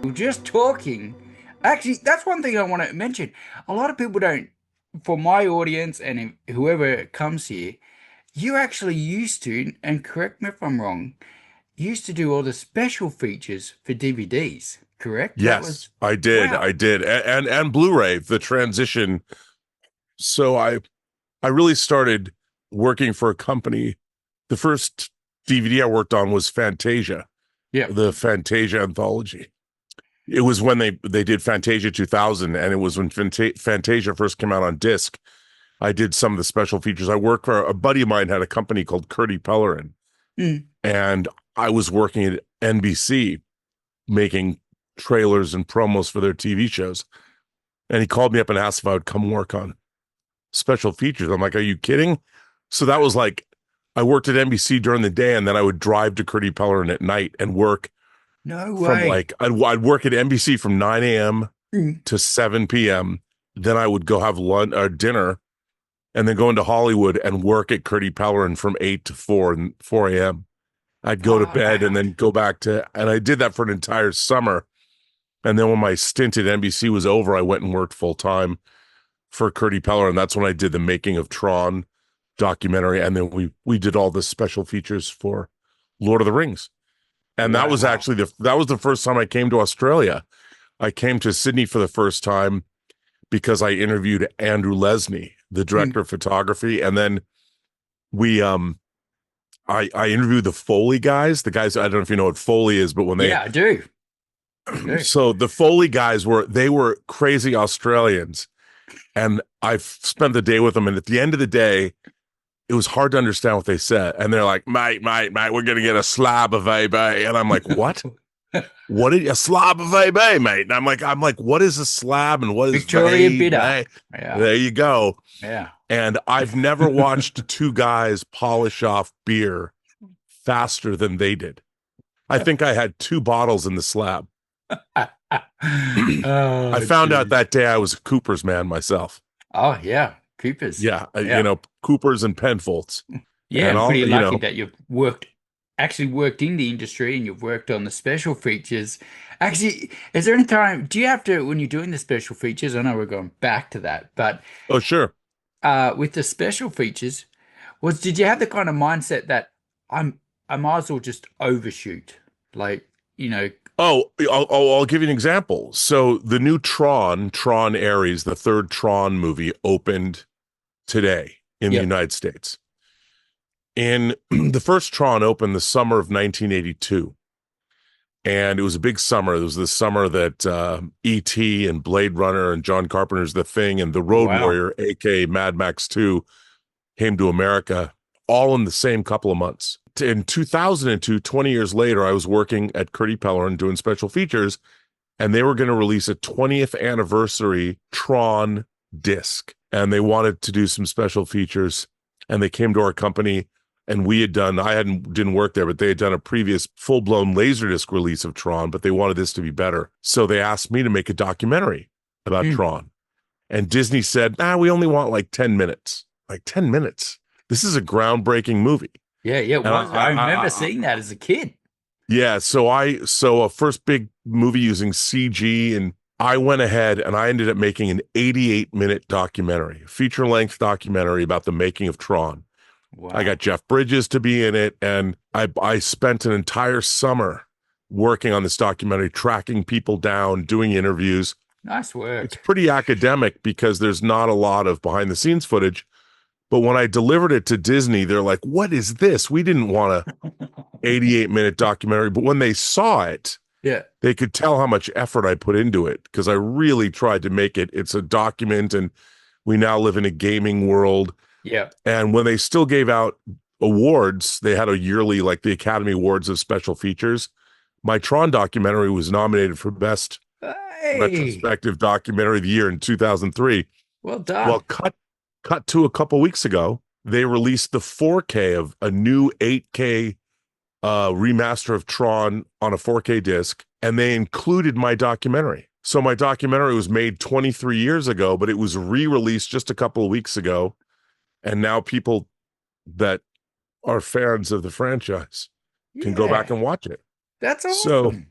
We're just talking. Actually, that's one thing I want to mention. A lot of people don't, for my audience and whoever comes here, you actually used to, and correct me if I'm wrong, used to do all the special features for DVDs, correct? That Yes, was, I did. wow. I did. And Blu-ray, the transition. So I really started working for a company. The first DVD I worked on was Fantasia, Yep. the Fantasia anthology. It was when they did Fantasia 2000, and it was when Fantasia first came out on disc. I did some of the special features. I worked for a buddy of mine had a company called Curdy Pellerin, Mm. and I was working at NBC making trailers and promos for their TV shows. And he called me up and asked if I would come work on special features. I'm like, are you kidding? So that was like, I worked at NBC during the day, and then I would drive to Curdy Pellerin at night and work No from way. like, I'd work at NBC from 9 a.m. Mm. to 7 p.m. Then I would go have lunch or dinner and then go into Hollywood and work at Curdy Pellerin from 8 to 4 and 4 a.m. I'd go to bed and Wow. then go back to, and I did that for an entire summer. And then when my stint at NBC was over, I went and worked full time for Curdy Pellerin. And that's when I did the making of Tron documentary. And then we did all the special features for Lord of the Rings. And that was Wow. actually that was the first time I came to Australia. I came to Sydney for the first time because I interviewed Andrew Lesney, the Mm. director of photography. And then we I interviewed the Foley guys, the guys, I don't know if you know what Foley is, but when they Yeah, I do. I do. so the Foley guys were crazy Australians. And I spent the day with them. And at the end of the day, it was hard to understand what they said. And they're like, mate, we're going to get a slab of AB. And I'm like, what? What is a slab of AB, mate? And I'm like, what is a slab and what is Victoria AB? Bitter. Yeah. There you go. Yeah. And I've never watched two guys polish off beer faster than they did. I think I had two bottles in the slab. I Oh, found out geez. that day I was a Cooper's man myself. Oh, yeah. Coopers. Yeah, Yeah. Coopers and Penfolds. Yeah, And I'm all, pretty lucky that you've actually worked in the industry and you've worked on the special features. Actually, is there any time, do you have to, when you're doing the special features, I know we're going back to that, but oh, sure. with the special features, did you have the kind of mindset that I might as well just overshoot? Like, you know, Oh, I'll give you an example. So the new Tron Ares, the third Tron movie, opened today in the yep. United States. In the first Tron opened the summer of 1982. And it was a big summer. It was the summer that E.T. and Blade Runner and John Carpenter's The Thing and The Road Wow. Warrior, aka Mad Max 2, came to America all in the same couple of months. In 2002, 20 years later, I was working at Curdy Pellerin doing special features, and they were going to release a 20th anniversary Tron disc. And they wanted to do some special features. And they came to our company, and didn't work there, but they had done a previous full-blown Laserdisc release of Tron, but they wanted this to be better. So they asked me to make a documentary about Hmm. Tron. And Disney said, we only want like 10 minutes. Like 10 minutes. This is a groundbreaking movie. Yeah, yeah, it And was. I remember seeing that as a kid. yeah, so a first big movie using CG, and I went ahead and I ended up making an 88-minute documentary, feature-length documentary about the making of Tron. I Wow. got Jeff Bridges to be in it, and I spent an entire summer working on this documentary, tracking people down, doing interviews. Nice It's work. pretty academic because there's not a lot of behind the scenes footage. But when I delivered it to Disney, they're like, what is this? We didn't want a 88-minute documentary. But when they saw it, Yeah. they could tell how much effort I put into it because I really tried to make it. It's a document, and we now live in a gaming world. Yeah. And when they still gave out awards, they had a yearly, like the Academy Awards of Special Features. My Tron documentary was nominated for Best Hey, Retrospective Documentary of the Year in 2003. well Well, done. cut to a couple weeks ago, they released the 4K of a new 8K remaster of Tron on a 4K disc, and they included my documentary. So my documentary was made 23 years ago, but it was re-released just a couple of weeks ago, and now people that are fans of the franchise can go back Yeah, and watch it. that's So awesome.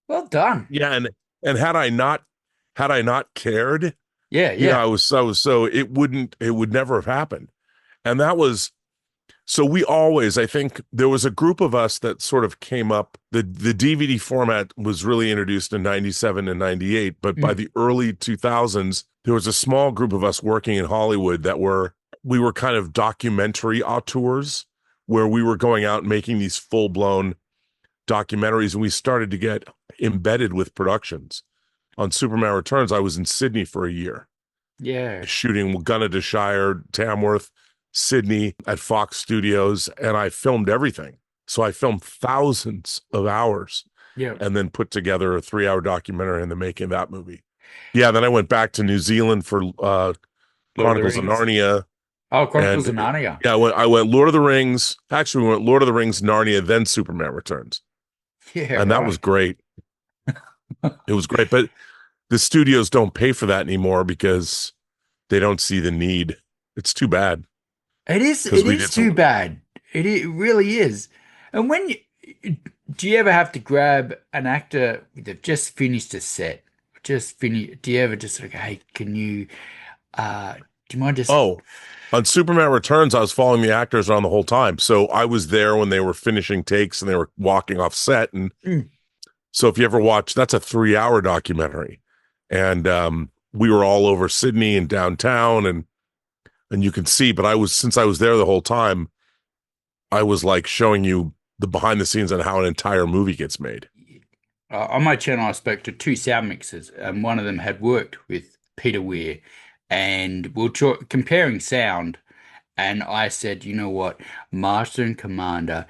Well done. Yeah, and had I not cared, Yeah, yeah. I was so it would never have happened. And that was so we always, I think there was a group of us that sort of came up. The DVD format was really introduced in 97 and 98, but by Mm, the early 2000s, there was a small group of us working in Hollywood we were kind of documentary auteurs where we were going out and making these full-blown documentaries, and we started to get embedded with productions. On Superman Returns, I was in Sydney for a year yeah, shooting Gunna to Shire, Tamworth, Sydney at Fox Studios, and I filmed everything. So I filmed thousands of hours yeah. and then put together a 3-hour documentary in the making of that movie. Yeah, then I went back to New Zealand for Lord of the Chronicles of Rings. Narnia, Oh, Chronicles and of Narnia. yeah, I went Lord of the Rings. Actually, we went Lord of the Rings, Narnia, then Superman Returns, Yeah, and that was right. great. It was great, but the studios don't pay for that anymore because they don't see the need. It's too bad It is. because It we is did some. too bad. It really is. And do you ever have to grab an actor that just finished a set, just finish? Do you ever just like, hey, can you? Do you mind just? Oh, on Superman Returns, I was following the actors around the whole time. So I was there when they were finishing takes and they were walking off set. And Mm, so if you ever watch, that's a 3-hour documentary. And we were all over Sydney and downtown and you can see, but since I was there the whole time, I was like showing you the behind the scenes on how an entire movie gets made. on my channel, I spoke to two sound mixers, and one of them had worked with Peter Weir, and comparing sound. And I said, you know what, Master and Commander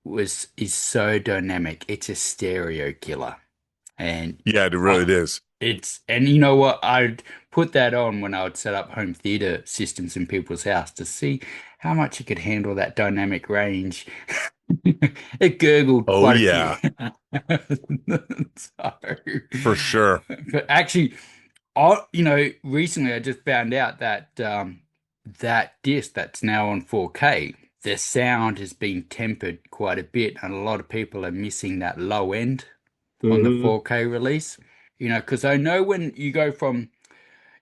is so dynamic. It's a stereo killer. And Yeah, it I, really is. and you know what, I'd put that on when I would set up home theater systems in people's house to see how much it could handle that dynamic range. It gurgled Oh, quite a few. yeah, So, for sure. but actually, recently I just found out that that disc that's now on 4K, the sound has been tempered quite a bit, and a lot of people are missing that low end on the Hmm. 4K release. Because I know when you go from,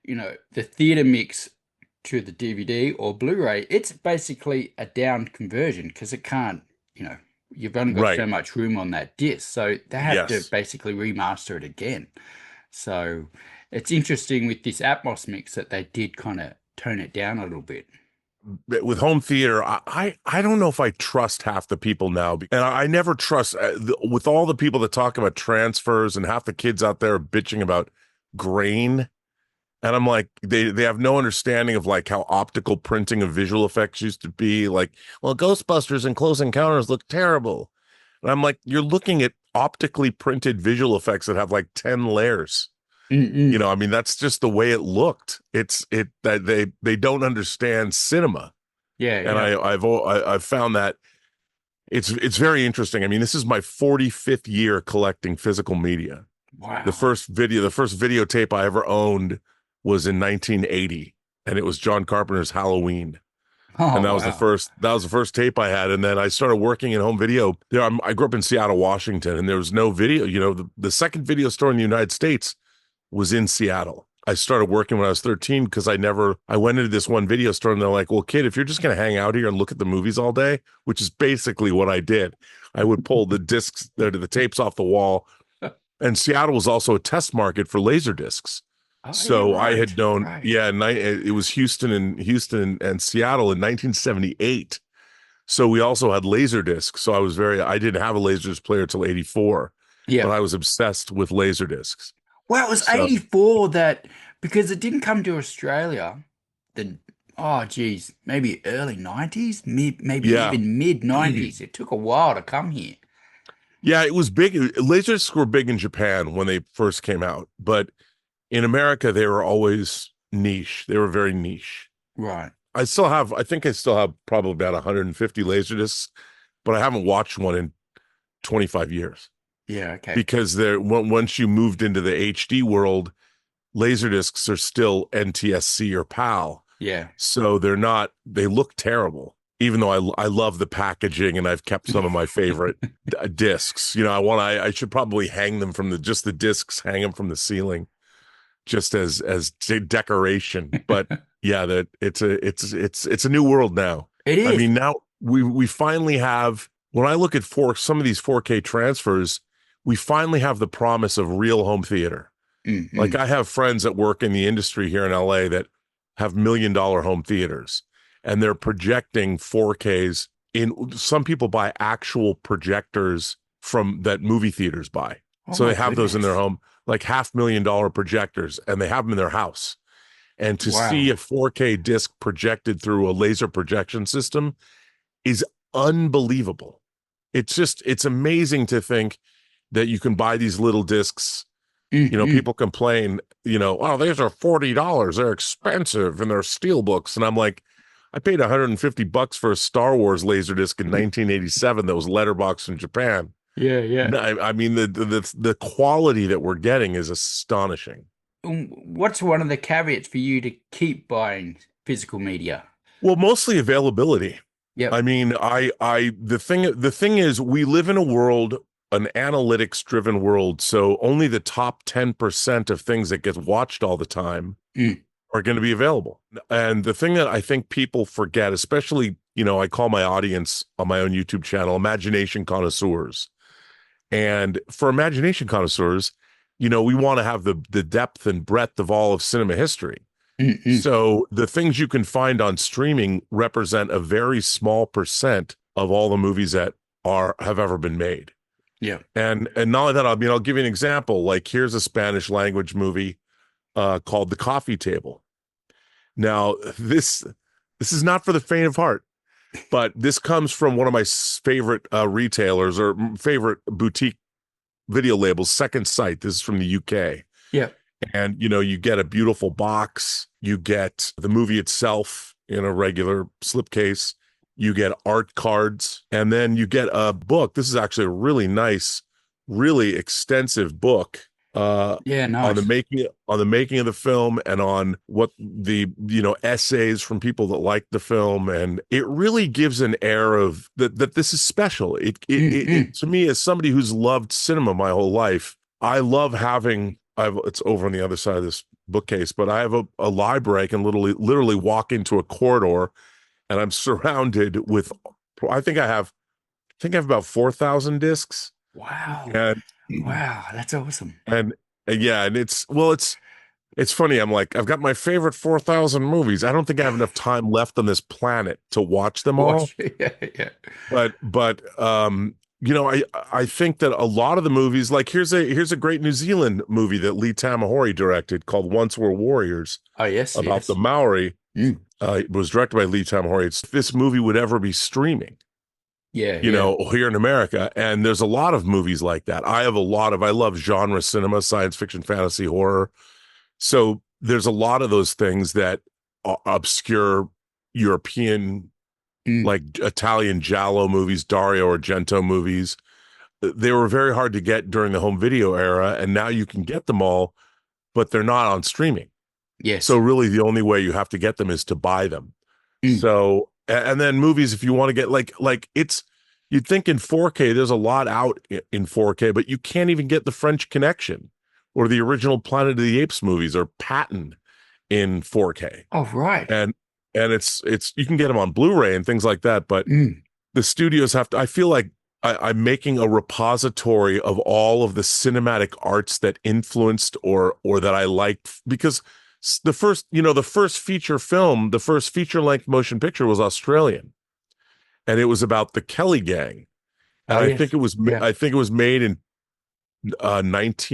the theater mix to the DVD or Blu-ray, it's basically a down conversion because it can't, you've only got so Right. much room on that disc. So they have to Yes. basically remaster it again. So it's interesting with this Atmos mix that they did kind of tone it down a little bit. With home theater, I don't know if I trust half the people now, and I never trust with all the people that talk about transfers and half the kids out there bitching about grain, and I'm like they have no understanding of like how optical printing of visual effects used to be. Like, well, Ghostbusters and Close Encounters look terrible, and I'm like, you're looking at optically printed visual effects that have like 10 layers. Mm-mm. I mean, that's just the way it looked. It that they don't understand cinema, Yeah, and yeah. I've found that it's very interesting. I mean, this is my 45th year collecting physical media. Wow. The first videotape I ever owned was in 1980, and it was John Carpenter's Halloween. Oh, And wow. that was the first tape I had. And then I started working in home video. I grew up in Seattle, Washington, and there was no video. The second video store in the United States was in Seattle. I started working when I was 13 because I went into this one video store and they're like, well, kid, if you're just going to hang out here and look at the movies all day, which is basically what I did, I would pull the discs, the tapes off the wall. And Seattle was also a test market for laser discs. Oh, yeah, So I right. had known, Right. yeah, it was Houston and Seattle in 1978. So we also had laser discs. So I didn't have a laserdisc player till 84, but Yeah. I was obsessed with laser discs. Well, it was So 84 that because it didn't come to Australia, then oh geez, maybe early 90s, maybe yeah. even mid 90s. It took a while to come here. Yeah, it was big. Laserdiscs were big in Japan when they first came out, but in America, they were always niche. They were very niche. Right. I think I still have probably about 150 laserdiscs, but I haven't watched one in 25 years Yeah, okay. because once you moved into the HD world, laserdiscs are still NTSC or PAL. Yeah. So they look terrible. even though I love the packaging and I've kept some of my favorite discs. I should probably hang them from just the discs, hang them from the ceiling just as decoration. But yeah, that it's a new world now. It I is. mean, now we finally have, when I look at some of these 4K transfers, we finally have the promise of real home theater. Like, Mm-hmm. I have friends that work in the industry here in LA that have $1 million home theaters, and they're projecting 4Ks in, some people buy actual projectors from that movie theaters buy. Oh So my they have those in their goodness. home, like $500,000 projectors, and they have them in their house. And to see Wow. a 4K disc projected through a laser projection system is unbelievable. It's amazing to think that you can buy these little discs. Mm-hmm. People complain, oh, these are $40. They're expensive and they're steel books. And I'm like, I paid $150 for a Star Wars Laserdisc in 1987 that was letterboxed in Japan. Yeah, yeah. No, I mean, the quality that we're getting is astonishing. What's one of the caveats for you to keep buying physical media? Well, mostly availability. I Yep. mean, the thing is, we live in a world, an analytics driven world. So only the top 10% of things that get watched all the time Mm. are going to be available. And the thing that I think people forget, especially, I call my audience on my own YouTube channel imagination connoisseurs. And for imagination connoisseurs, we want to have the depth and breadth of all of cinema history. Mm-mm. So the things you can find on streaming represent a very small percent of all the movies that have ever been made. Yeah. And not only that, I mean, I'll give you an example. Like, here's a Spanish language movie called The Coffee Table. Now, this is not for the faint of heart, but this comes from one of my favorite retailers or favorite boutique video labels, Second Sight. This is from the UK. Yeah. And, you get a beautiful box. You get the movie itself in a regular slipcase. You get art cards, and then you get a book. This is actually a really nice, really extensive book Yeah, on the nice. making of the film, and on what the essays from people that like the film. And it really gives an air of that this is special. It Mm-mm. to me, as somebody who's loved cinema my whole life, I love having, it's over on the other side of this bookcase, but I have a library. I can literally walk into a corridor, and I'm surrounded with, I think I have about 4,000 discs. Wow. And Wow, that's awesome. and yeah, and it's funny. I'm like, I've got my favorite 4,000 movies. I don't think I have enough time left on this planet to watch them all. Watch. Yeah, yeah. But I think that a lot of the movies, like, here's a great New Zealand movie that Lee Tamahori directed called Once Were Warriors, Oh, yes, about the yes. Maori. Mm. It was directed by Lee Tamahori. It's, if this movie would ever be streaming, Yeah, yeah. here in America. And there's a lot of movies like that. I love genre cinema, science fiction, fantasy, horror. So there's a lot of those things that are obscure European, Mm. like Italian giallo movies, Dario Argento movies. They were very hard to get during the home video era, and now you can get them all, but they're not on streaming. So Yes. really the only way you have to get them is to buy them. Mm. So, and then movies, if you want to get you'd think in 4K, there's a lot out in 4K, but you can't even get the French Connection or the original Planet of the Apes movies or Patton in 4K. Oh, right. And it's you can get them on Blu-ray and things like that, but Mm. the studios have to, I feel like I'm making a repository of all of the cinematic arts that influenced or that I liked, because the first feature film, the first feature length motion picture was Australian, and it was about the Kelly gang. And Oh, yes. Yeah. I think it was made in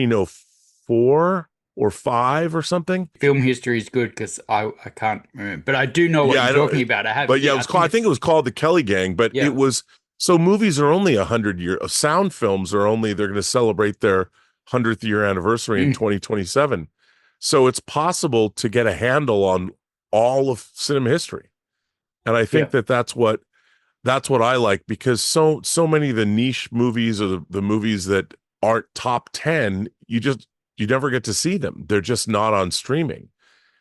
1904 or 5 or something. Film history is good because I can't remember, but I do know what Yeah, you're I talking don't, about. I have, but yeah, yeah, it I was think called, I think it it's, was called the Kelly Gang, but yeah. it was, so movies are only 100 years, sound films are only, they're going to celebrate their 100th year anniversary in Mm. 2027. So it's possible to get a handle on all of cinema history. And I Yeah. think that that's what I like, because so many of the niche movies, or the movies that aren't top 10, you never get to see them. They're just not on streaming.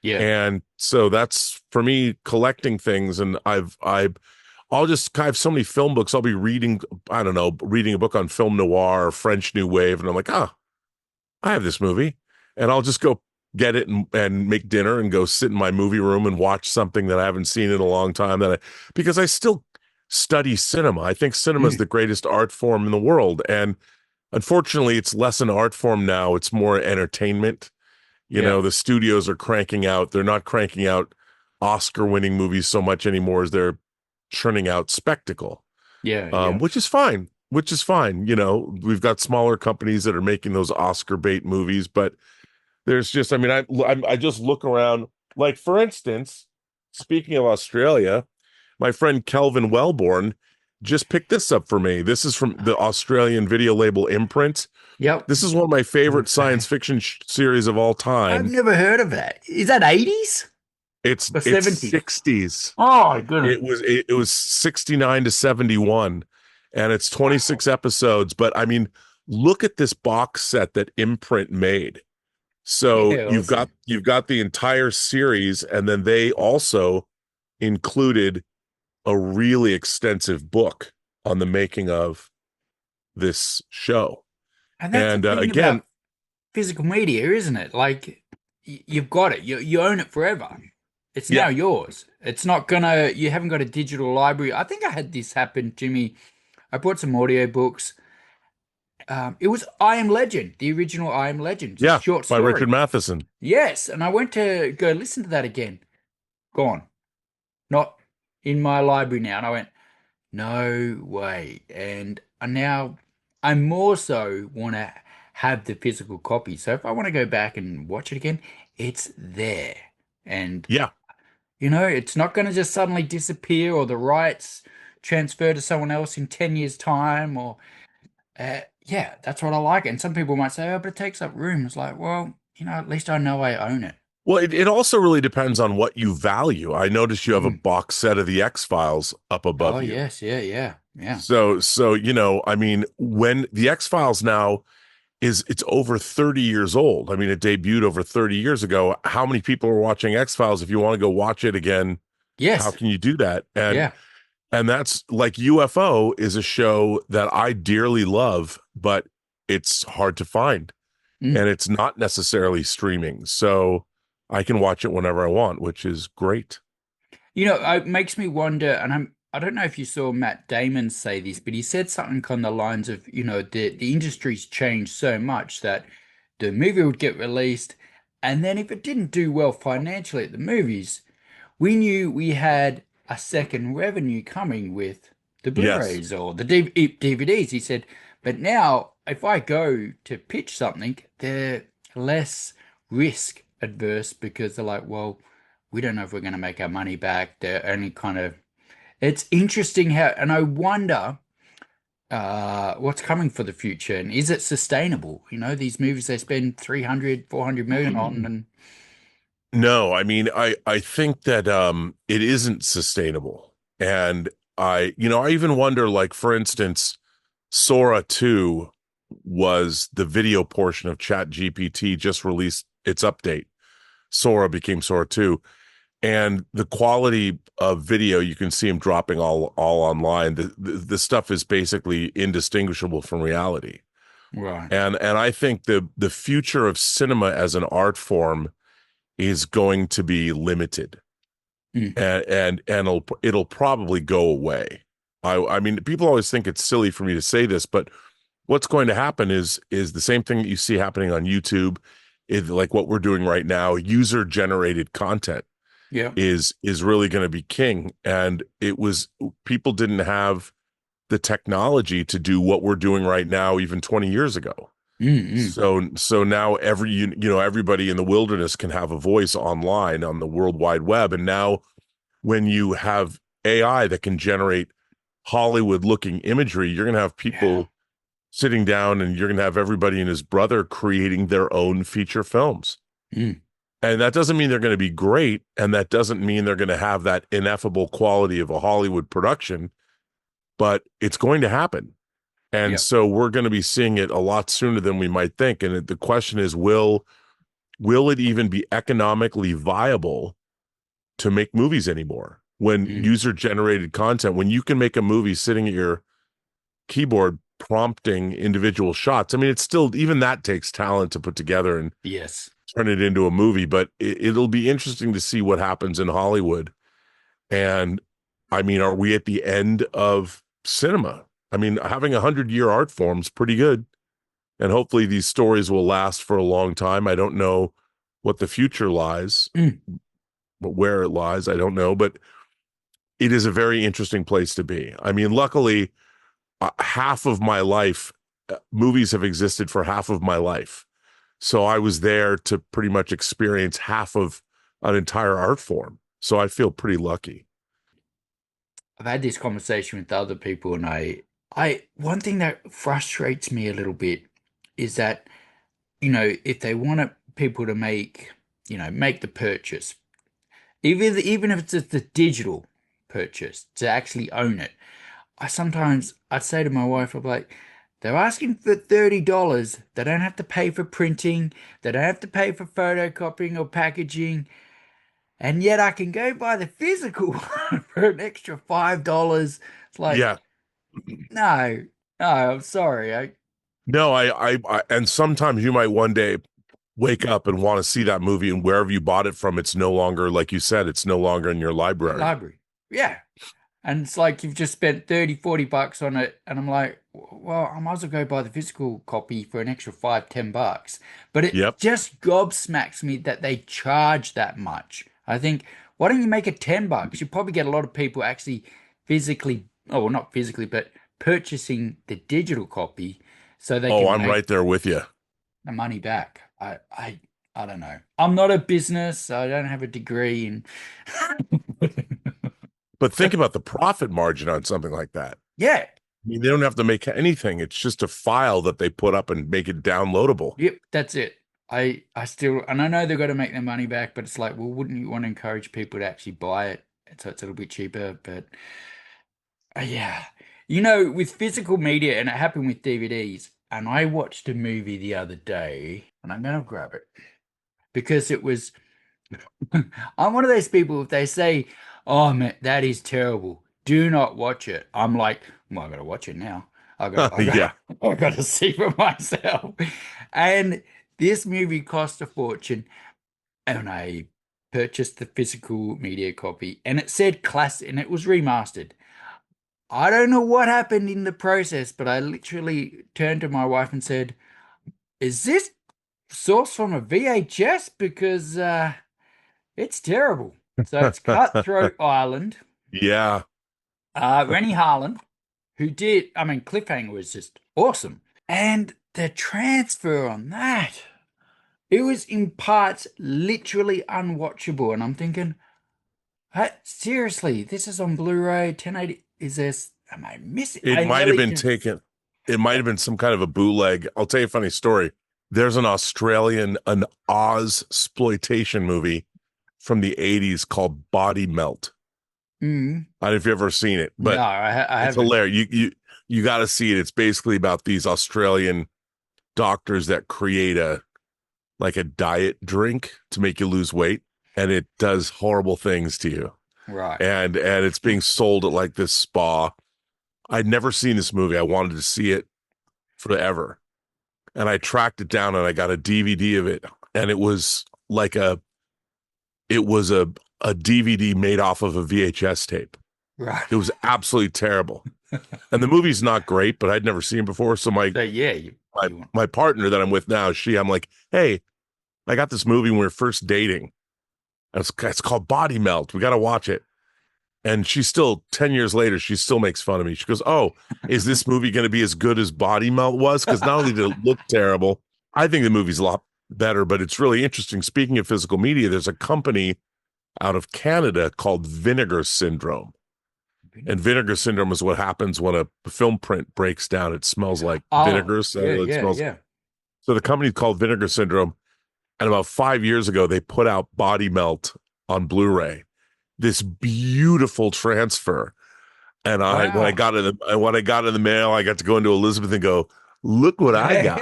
Yeah. And so that's, for me, collecting things. And I've I have so many film books. I'll be reading, I don't know, reading a book on film noir or French New Wave, and I'm like, I have this movie, and I'll just go get it and make dinner and go sit in my movie room and watch something that I haven't seen in a long time. Because I still study cinema. I think cinema is Mm, the greatest art form in the world, and unfortunately, it's less an art form now. It's more entertainment. yeah, The studios are cranking out. They're not cranking out Oscar-winning movies so much anymore as they're churning out spectacle, yeah, yeah. which is fine. Which is fine. We've got smaller companies that are making those Oscar bait movies, but there's just, I mean, I just look around. Like, for instance, speaking of Australia, my friend Kelvin Wellborn just picked this up for me. This is from the Australian video label Imprint. Yep. This is one of my favorite science Okay. fiction series of all I've time. never heard of that. Is that 80s It's or it's 70s? 60s. Oh, goodness. It was 69 to 71, and it's Wow. 26 episodes. But I mean, look at this box set that Imprint made. So Yeah, you've got awesome. you've got the entire series, and then they also included a really extensive book on the making of this show. And that's the And thing again, about physical media, isn't it? Like you've got it. You own it forever. It's now yeah, yours. It's not gonna, you haven't got a digital library. I think I had this happen to me. I bought some audiobooks. It was I Am Legend, the original I Am Legend, just yeah, short by Richard story. Matheson. Yes, and I went to go listen to that again. Gone. Not in my library now. And I went, no way. And now I more so want to have the physical copy. So if I want to go back and watch it again, it's there. And, Yeah. it's not going to just suddenly disappear or the rights transfer to someone else in 10 years' time or, yeah, that's what I like. And some people might say, oh, but it takes up room. It's like, well, at least I know I own it. Well, it also really depends on what you value. I noticed you have a Mm. box set of the X-Files up Oh, above you. yes. Yeah, yeah, yeah. So, I mean, when the X-Files now it's over 30 years old. I mean, it debuted over 30 years ago. How many people are watching X-Files? If you want to go watch it again, how Yes. can you do that? And Yeah. and that's like UFO is a show that I dearly love, but it's hard to find Mm. and it's not necessarily streaming. So I can watch it whenever I want, which is great. It makes me wonder, and I don't know if you saw Matt Damon say this, but he said something on the lines of, the industry's changed so much that the movie would get released, and then if it didn't do well financially at the movies, we knew we had a second revenue coming with the Yes. Blu-rays or the DVDs. He said, but now if I go to pitch something, they're less risk adverse because they're like, well, we don't know if we're going to make our money back. They're only kind of, it's interesting how, and I wonder what's coming for the future and is it sustainable? These movies they spend 300, 400 million on and No, I mean, I think that it isn't sustainable. And I even wonder, like, for instance, Sora 2 was the video portion of Chat GPT just released its update. Sora became Sora 2. And the quality of video, you can see them dropping all online. The stuff is basically indistinguishable from reality. right. And I think the future of cinema as an art form is going to be limited Mm, and it'll probably go away. I mean, people always think it's silly for me to say this, but what's going to happen is the same thing that you see happening on YouTube, is like what we're doing right now. User generated content yeah. is really going to be king, and people didn't have the technology to do what we're doing right now even 20 years ago. Mm, mm, So now everybody in the wilderness can have a voice online on the World Wide Web. And now when you have AI that can generate Hollywood looking imagery, you're going to have yeah. people sitting down and you're going to have everybody and his brother creating their own feature films. Mm, And that doesn't mean they're going to be great. And that doesn't mean they're going to have that ineffable quality of a Hollywood production, but it's going to happen. And yeah. so we're going to be seeing it a lot sooner than we might think. And the question is, will it even be economically viable to make movies anymore? when Mm. user generated content, when you can make a movie sitting at your keyboard prompting individual shots. I mean, it's still, even that takes talent to put together and Yes. turn it into a movie, but it'll be interesting to see what happens in Hollywood. And I mean, are we at the end of cinema? I mean, having 100-year art form is pretty good. And hopefully these stories will last for a long time. I don't know what the future lies, Mm. but where it lies, I don't know. But it is a very interesting place to be. I mean, luckily, half of my life, movies have existed for half of my life. So I was there to pretty much experience half of an entire art form. So I feel pretty lucky. I've had this conversation with other people, and one thing that frustrates me a little bit is that, if they want people to make the purchase, even if it's just the digital purchase, to actually own it. I'd say to my wife, I'm like, they're asking for $30. They don't have to pay for printing. They don't have to pay for photocopying or packaging. And yet I can go buy the physical one for an extra $5. It's like, Yeah. no, no, I'm sorry. No, and sometimes you might one day wake up and want to see that movie, and wherever you bought it from, it's no longer, like you said, it's no longer in your library. Library. Yeah. And it's like you've just spent 30, $40 on it. And I'm like, well, I might as well go buy the physical copy for an extra 5, $10. But it Yep. just gobsmacks me that they charge that much. I think, why don't you make it $10? You probably get a lot of people actually physically, oh, well, not physically, but purchasing the digital copy so they Oh, can I'm make right there with you. the money back. I don't know. I'm not a business. I don't have a degree in. But think about the profit margin on something like that. Yeah. I mean, they don't have to make anything. It's just a file that they put up and make it downloadable. Yep, that's it. I still, and I know they've got to make their money back, but it's like, well, wouldn't you want to encourage people to actually buy it so it's a little bit cheaper? But yeah, with physical media, and it happened with DVDs. And I watched a movie the other day, and I'm gonna grab it because it was. I'm one of those people. If they say, "Oh man, that is terrible," do not watch it. I'm like, well, I gotta watch it now. Yeah. I gotta see for myself. And this movie cost a fortune, and I purchased the physical media copy, and it said classic, and it was remastered. I don't know what happened in the process, but I literally turned to my wife and said, "Is this sourced from a VHS? Because it's terrible." So it's Cutthroat Island. Yeah. Rennie Harlan, who did, I mean, Cliffhanger was just awesome. And the transfer on that, it was in parts literally unwatchable. And I'm thinking, seriously, this is on Blu-ray, 1080. Is this, am I missing? It I might have nearly been didn't. taken. It might have been some kind of a bootleg. I'll tell you a funny story. There's an Oz exploitation movie from the 80s called Body Melt. Mm. I don't know if you've ever seen it, No, but I it's haven't. hilarious. You got to see it. It's basically about these Australian doctors that create a diet drink to make you lose weight, and it does horrible things to you. Right. And it's being sold at like this spa. I'd never seen this movie. I wanted to see it forever. And I tracked it down and I got a DVD of it. And it was like a DVD made off of a VHS tape. Right. It was absolutely terrible. And the movie's not great, but I'd never seen it before. So So yeah, my partner that I'm with now, I'm like, hey, I got this movie when we were first dating. It's called Body Melt. We got to watch it. And she's still 10 years later, she still makes fun of me. She goes, oh, is this movie going to be as good as Body Melt was? Because not only did it look terrible, I think the movie's a lot better, but it's really interesting. Speaking of physical media, there's a company out of Canada called Vinegar Syndrome. And vinegar syndrome is what happens when a film print breaks down. It smells like vinegar. So yeah. So the company's called Vinegar Syndrome. And about 5 years ago, they put out Body Melt on Blu-ray. This beautiful transfer. And when I got in the mail, I got to go into Elizabeth and go, look what I got.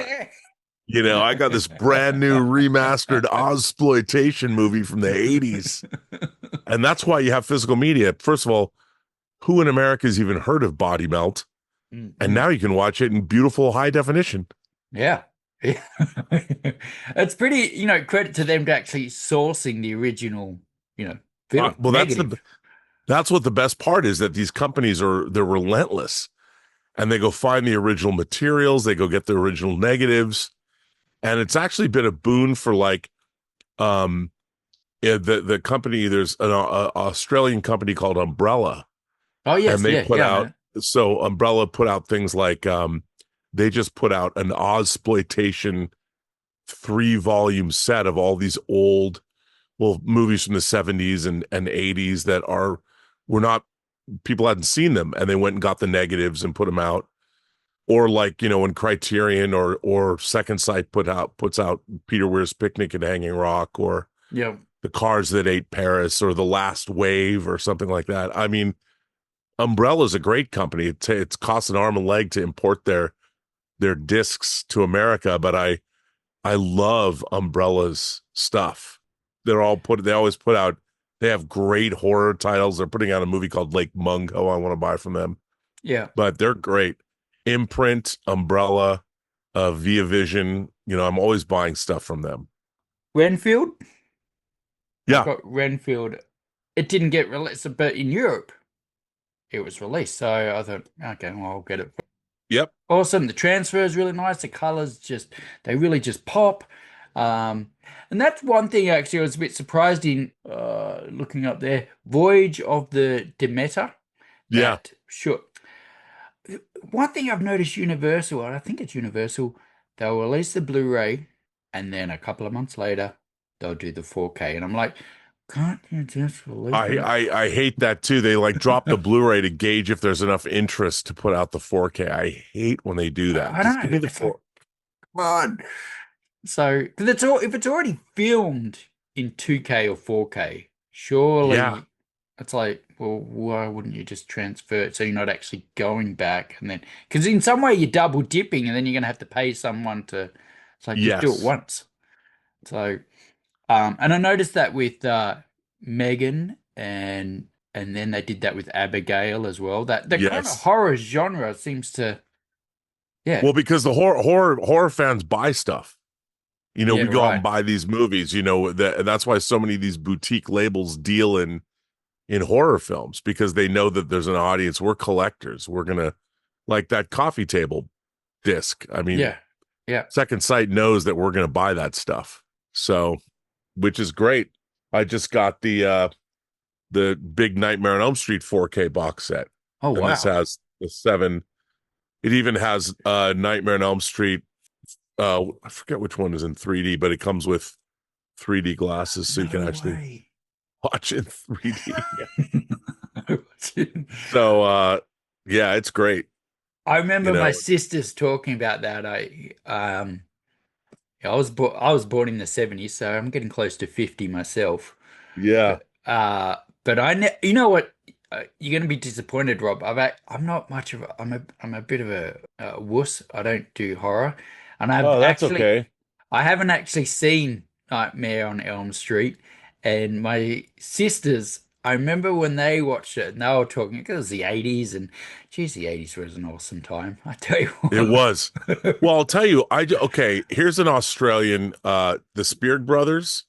I got this brand new remastered Ozploitation movie from the 80s. And that's why you have physical media. First of all, who in America has even heard of Body Melt? And Mhm. now you can watch it in beautiful high definition. Yeah. Yeah. It's pretty, credit to them to actually sourcing the original, film Well, negative. that's what the best part is, that these companies they're relentless, and they go find the original materials, they go get the original negatives, and it's actually been a boon for like the company. There's an Australian company called Umbrella, Oh and yes, they yeah, put yeah, I know out that. so Umbrella put out things like they just put out an Ozploitation 3-volume set of all these old movies from the 70s and 80s that were not, people hadn't seen them, and they went and got the negatives and put them out. Or like, when Criterion or Second Sight puts out Peter Weir's Picnic at Hanging Rock, or Yeah. The Cars That Ate Paris, or The Last Wave, or something like that. I mean, Umbrella's a great company. It's cost an arm and leg to import their discs to America, but I love Umbrella's stuff. They always put out, they have great horror titles. They're putting out a movie called Lake Mungo I want to buy from them, Yeah. but they're great. Imprint, Umbrella, Via Vision, I'm always buying stuff from them. Renfield? I've Yeah. got Renfield. It didn't get released, but in Europe it was released. So I thought, okay, well, I'll get it. Yep. Awesome. The transfer is really nice. The colors they really just pop. Um, and that's one thing actually I was a bit surprised in looking up there. Voyage of the Demeter. Yeah. That sure. One thing I've noticed Universal, and I think it's Universal, they'll release the Blu-ray and then a couple of months later they'll do the 4K. And I'm like, can't you just release I, them? I I hate that too. They like drop the Blu-ray to gauge if there's enough interest to put out the 4K. I hate when they do that. I Just give know. me the It's like, four. come on. So, because it's all if it's already filmed in 2K or 4K, Yeah. surely it's like, well, why wouldn't you just transfer it so you're not actually going back and then because in some way you're double dipping and then you're gonna have to pay someone to it's like just do it Yes. once. So and I noticed that with Megan and then they did that with Abigail as well. That the kind of Yes. horror genre seems to yeah, Well, because the horror fans buy stuff. yeah, We go out right. and buy these movies. That's why so many of these boutique labels deal in horror films, because they know that there's an audience. We're collectors. We're gonna, like that coffee table disc. I mean, Yeah. Yeah. Second Sight knows that we're gonna buy that stuff. So, which is great. I just got the big Nightmare on Elm Street 4K box set, Oh and this wow. has the seven. It even has Nightmare on Elm Street. I forget which one is in 3D, but it comes with 3D glasses, so you can No actually way. watch in 3D. So yeah, it's great. I You remember my know, sisters talking about that. I was born in the 70s, so I'm getting close to 50 myself. yeah. But I ne you know what you're going to be disappointed, Rob. I'm not much of a I'm a bit of a wuss. I don't do horror. And Oh, that's okay. I haven't actually seen Nightmare on Elm Street. And my sisters, I remember when they watched it, and they were talking, because it was the 80s, and geez, the 80s was an awesome time. I tell you It what. was. Well, I'll tell you, okay, here's an Australian, the Spears Brothers.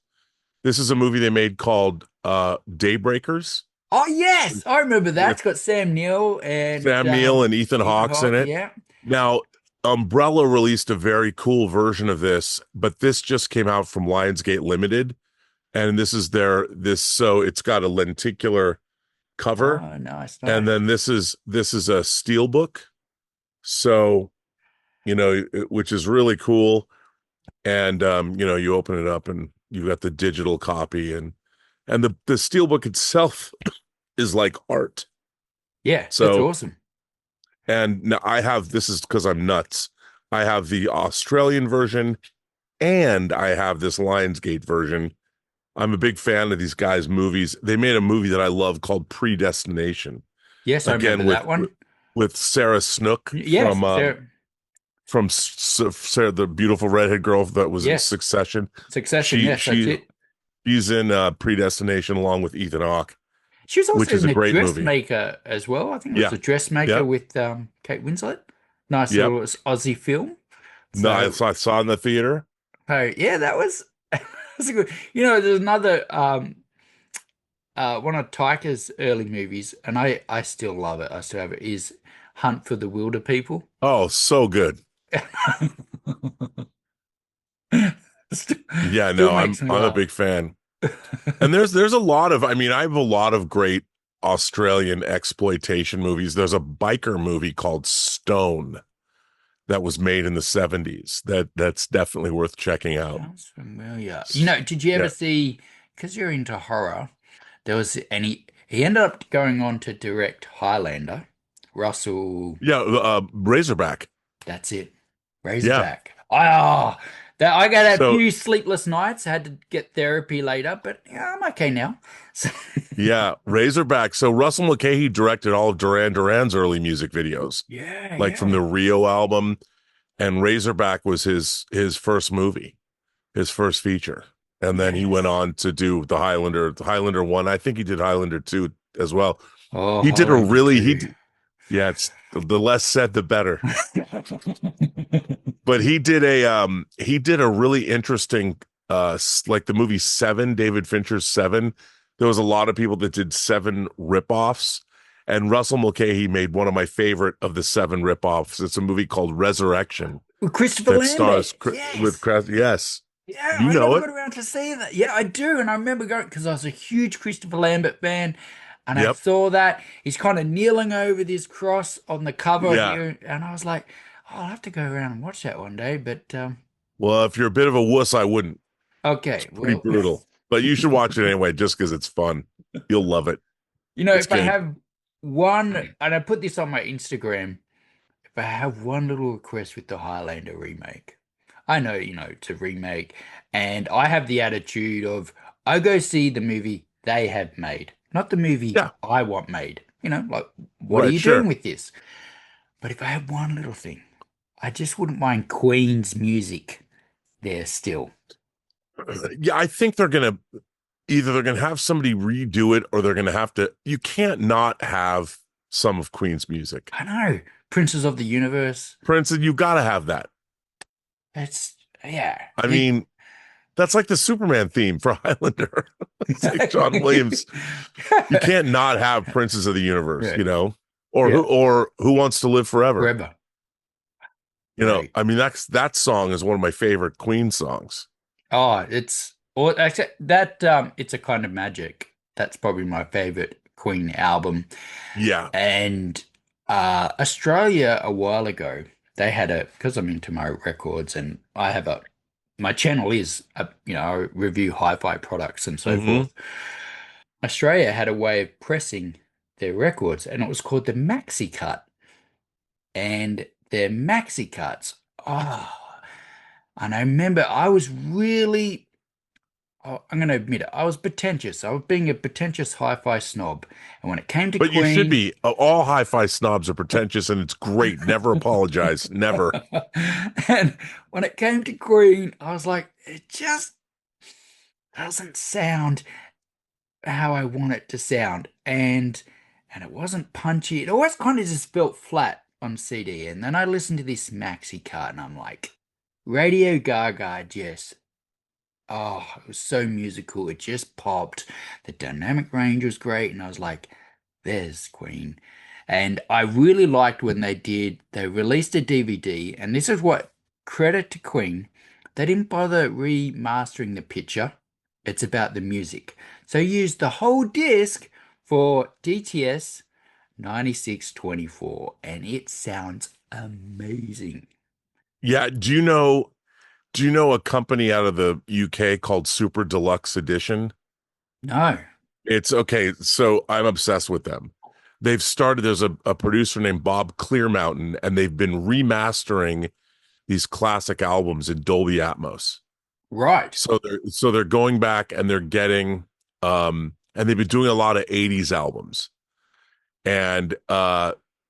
This is a movie they made called Daybreakers, Oh, yes, I remember that. with It's got Sam Neill and Sam Neill and Ethan Ethan Hawke's in Hawke. it. Yeah. Now, Umbrella released a very cool version of this, but this just came out from Lionsgate Limited, and this is so it's got a lenticular cover, Oh, nice, and nice. then this is a steel book. So, which is really cool. And you open it up and you got the digital copy, and the steel book itself is like art. Yeah, it's So, awesome. and now this is because I'm nuts. I have the Australian version and I have this Lionsgate version. I'm a big fan of these guys' movies. They made a movie that I love called Predestination. Yes, I remember Again, that one. with Sarah Snook Yes, Sarah. from Sarah, the beautiful redhead girl that was in Yes. Succession. Succession. She Yes, that's she it. she's in Predestination along with Ethan Hawke, She was which also is in a The great movie. Dressmaker as well. I think it was Yeah. The Dressmaker Yep. with Kate Winslet. Nice Yep. little Aussie film. No, So, I saw it in the theater. oh yeah, that was that's a good. You know, there's another one of Taika's early movies, and I still love it. I still have it. Is Hunt for the Wilder People. Oh, so good. Still, Yeah, still no, makes me I'm a laugh. big fan. And there's a lot of, I mean, I have a lot of great Australian exploitation movies. There's a biker movie called Stone that was made in the 70s that's definitely worth checking out. Sounds familiar. You know, did you ever Yeah. see, because you're into horror, there was, and he ended up going on to direct Highlander. Russell, Yeah, Razorback. that's it. Yeah. Razorback. Ah, that I got a So, few sleepless nights. I had to get therapy later, but yeah, I'm okay now. So, yeah, Razorback. So Russell Mulcahy directed all of Duran Duran's early music videos, yeah, like from yeah. the Rio album, and Razorback was his first movie, his first feature. And then he went Yes. on to do the Highlander 1. I think he did Highlander 2 as well. Oh, He did a Highlander really he 2. d- Yeah, it's the less said the better. But he did a really interesting like the movie Seven, David Fincher's Seven. There was a lot of people that did Seven ripoffs, and Russell Mulcahy made one of my favorite of the Seven ripoffs. It's a movie called Resurrection With Christopher that Lambert. stars Yes. yes. Yeah, You I know never it. got around to seeing that. Yeah, I do. And I remember going because I was a huge Christopher Lambert fan. And I Yep. saw that he's kind of kneeling over this cross on the cover Yeah. here. And I was like, oh, I'll have to go around and watch that one day. But Well, if you're a bit of a wuss, I wouldn't. It's okay, pretty well, brutal. But you should watch it anyway, just because it's fun. You'll love it. you know, It's if I good. have one, and I put this on my Instagram, if I have one little request with the Highlander remake, I know, you know, it's a remake, and I have the attitude of I go see the movie they have made, not the movie Yeah. I want made. You know, like, what are Right. you doing Sure. with this? But if I have one little thing, I just wouldn't mind Queen's music there still. Yeah, I think they're gonna have somebody redo it, or they're gonna have to. You can't not have some of Queen's music. I know, Princes of the Universe. Princeton, you gotta have that. It's yeah. I mean, that's like the Superman theme for Highlander. It's like John Williams. You can't not have Princes of the Universe, Yeah, or yeah, who wants to live forever. forever. I Great. mean, that song is one of my favorite Queen songs. Oh, it's or actually that it's a kind of magic. That's probably my favorite Queen album. Yeah. And Australia a while ago, they had a because I'm into my records and I have a my channel is you know, I review hi-fi products and so Hmm. forth. Australia had a way of pressing their records and it was called the maxi cut. And their maxi cuts, oh, and I remember I was really I'm going to admit it. I was pretentious. I was being a pretentious hi-fi snob. And when it came to But you should Queen, be. All hi-fi snobs are pretentious, and it's great. Never apologize. Never. and when it came to Queen, I was like, it just doesn't sound how I want it to sound. And it wasn't punchy. It always kind of just felt flat on CD. And then I listened to this maxi cut and I'm like, Radio Gaga just oh, it was so musical. It just popped. The dynamic range was great. And I was like, there's Queen. And I really liked when they released a DVD. And this is what credit to Queen. They didn't bother remastering the picture. It's about the music. So you used the whole disc for DTS 9624. And it sounds amazing. Yeah. Do you know a company out of the UK called Super Deluxe Edition? No. It's okay. So I'm obsessed with them. There's a producer named Bob Clearmountain, and they've been remastering these classic albums in Dolby Atmos. Right. So they're going back and they're getting and they've been doing a lot of 80s albums. And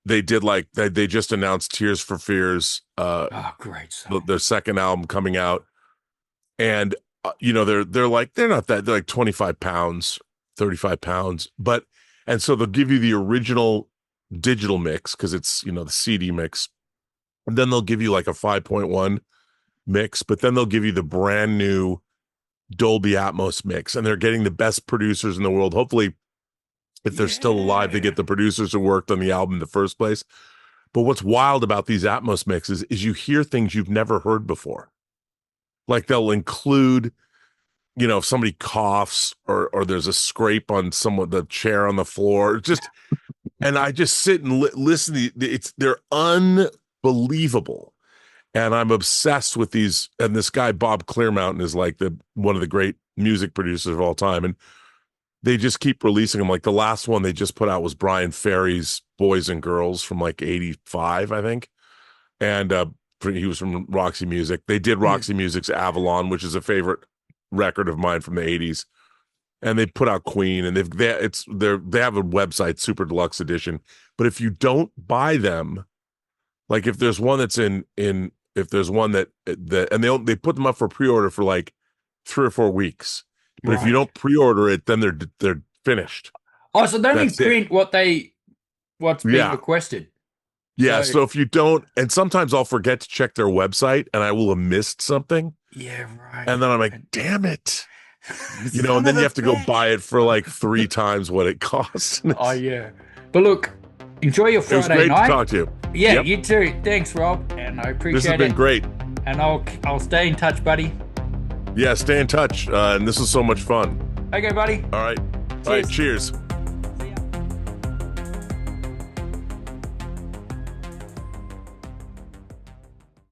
they did like they just announced Tears for Fears, Oh, great song. their second album coming out, and they're like they're not that they're like 25 pounds, 35 pounds, but and so they'll give you the original digital mix because it's the CD mix, and then they'll give you like a 5.1 mix, but then they'll give you the brand new Dolby Atmos mix, and they're getting the best producers in the world. Hopefully, if they're still alive, they get the producers who worked on the album in the first place. But what's wild about these Atmos mixes is you hear things you've never heard before. Like they'll include, if somebody coughs or there's a scrape on the chair on the floor, and I just sit and listen. They're unbelievable. And I'm obsessed with these. And this guy, Bob Clearmountain, is like one of the great music producers of all time. And they just keep releasing them. Like the last one they just put out was Brian Ferry's Boys and Girls from like 85, I think. And he was from Roxy Music. They did Roxy Music's Avalon, which is a favorite record of mine from the 80s. And they put out Queen, and they have a website, Super Deluxe Edition. But if you don't buy them, like if there's one that's if there's one that and they put them up for pre-order for like 3 or 4 weeks. But if you don't pre-order it, then they're finished. Oh, so they only print what's being requested. Yeah, so if you don't, and sometimes I'll forget to check their website and I will have missed something. Yeah, right. And then I'm like, damn it. And then you have to go buy it for like 3 times what it costs. Oh, yeah. But look, enjoy your Friday night. It was great to talk to you. Yeah, you too. Thanks, Rob. And I appreciate it. This has been great. And I'll stay in touch, buddy. Yeah, stay in touch. And this is so much fun. Okay, buddy. All right. All right. Cheers.